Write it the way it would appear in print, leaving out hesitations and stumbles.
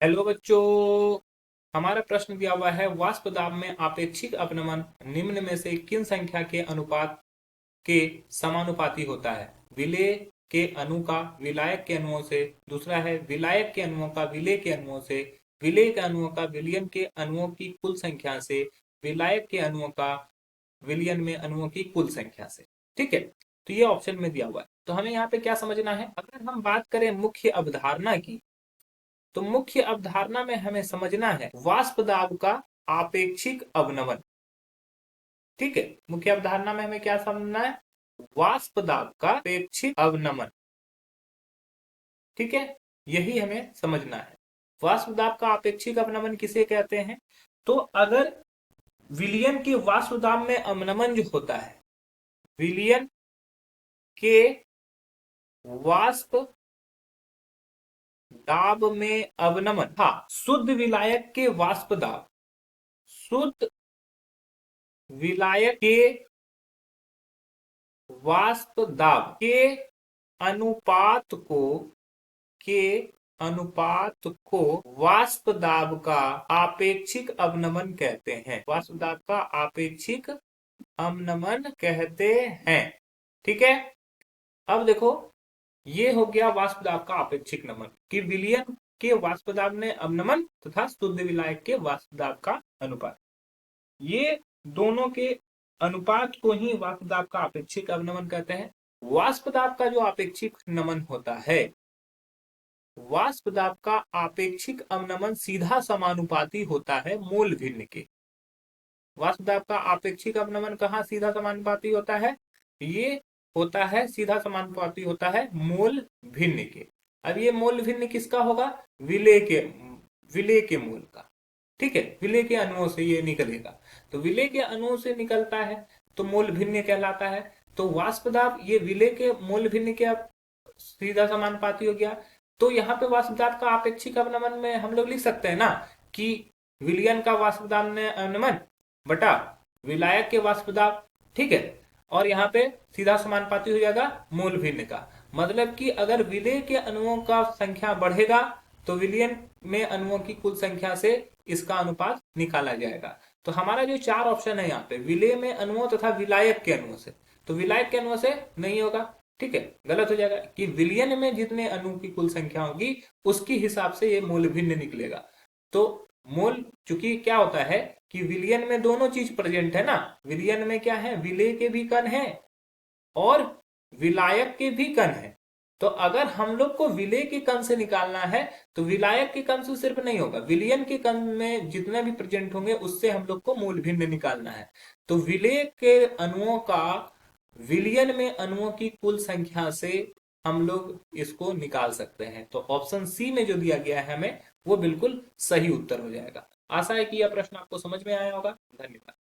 Hello बच्चों। हमारा प्रश्न दिया हुआ है, वाष्प दाब में आपेक्षिक अपनमन निम्न में से किन संख्या के अनुपात के समानुपाती होता है? विलेय के अणु का विलायक के अणुओं से, दूसरा है विलायक के अणुओं का विलेय के अणुओं से, विलेय के अणुओं का विलयन के अणुओं की कुल संख्या से, विलायक के अणुओं का विलयन में अणुओं की कुल संख्या से। ठीक है, तो ये ऑप्शन में दिया हुआ है। तो हमें यहाँ पे क्या समझना है, अगर हम बात करें मुख्य अवधारणा की, तो मुख्य अवधारणा में हमें समझना है वाष्प दाब का आपेक्षिक अवनमन। ठीक है, मुख्य अवधारणा में हमें क्या समझना है, वाष्प दाब का अपेक्षिक अवनमन। ठीक है, यही हमें समझना है। वाष्प दाब का अपेक्षिक अवनमन किसे कहते हैं? तो अगर विलयन के वाष्प दाब में अवनमन जो होता है, विलयन के वाष्प दाब में अवनमन, हाँ, शुद्ध विलायक के वाष्प दाब, शुद्ध विलायक के वाष्प दाब अनुपात को के अनुपात को वाष्प दाब का आपेक्षिक अवनमन कहते हैं। वाष्प दाब का आपेक्षिक अवनमन कहते हैं। ठीक है, अब देखो, ये हो गया वाष्प दाब का आपेक्षिक नमन कि विलयन के वाष्प दाब में अवनमन तथा शुद्ध विलायक के वाष्प दाब का अनुपात, ये दोनों के अनुपात को ही वाष्प दाब का आपेक्षिक अवनमन कहते हैं। वाष्प दाब का जो आपेक्षिक नमन होता है, वाष्प दाब का आपेक्षिक अवनमन सीधा समानुपाती होता है मोल भिन्न के। वाष्प दाब का आपेक्षिक अवनमन कहाँ सीधा समानुपाती होता है? ये होता है, सीधा समानुपाती होता है मोल भिन्न के। अब ये मोल भिन्न किसका होगा? विलेय के मोल का। ठीक है, विलेय के अणुओं से ये निकलेगा, तो विलेय के अणुओं से निकलता है तो मोल भिन्न कहलाता है। तो वाष्प दाब ये विलेय के मोल भिन्न के सीधा समानुपाती हो गया। तो यहाँ पे वाष्प दाब का आपेक्षिक अवनमन में हम लोग लिख सकते हैं ना कि विलयन का वाष्प दाब में अवनमन बटा विलायक के वाष्प दाब। ठीक है, और यहाँ पे सीधा समानुपाती हो जाएगा मोल भिन्न का। मतलब कि अगर विलेय के अणुओं का संख्या बढ़ेगा तो विलयन में अणुओं की कुल संख्या से इसका अनुपात निकाला जाएगा। तो हमारा जो चार ऑप्शन है यहाँ पे, विलेय में अणुओं तथा विलायक के अणुओं से, तो विलायक के अणुओं से नहीं होगा। ठीक है, गलत हो जाएगा कि विलयन में जितने अणु की कुल संख्या होगी उसके हिसाब से ये मोल भिन्न निकलेगा। तो मोल, चूंकि क्या होता है कि विलयन में दोनों चीज प्रेजेंट है ना, विलयन में क्या है, विलेय के भी कण है और विलायक के भी कण है। तो अगर हम लोग को विलेय के कण से निकालना है तो विलायक के कण से सिर्फ नहीं होगा, विलयन के कण में जितने भी प्रेजेंट होंगे उससे हम लोग को मूल भिन्न निकालना है। तो विलेय के अणुओं का विलयन में अणुओं की कुल संख्या से हम लोग इसको निकाल सकते हैं। तो ऑप्शन सी में जो दिया गया है हमें, वो बिल्कुल सही उत्तर हो जाएगा। आशा है कि यह प्रश्न आपको समझ में आया होगा। धन्यवाद।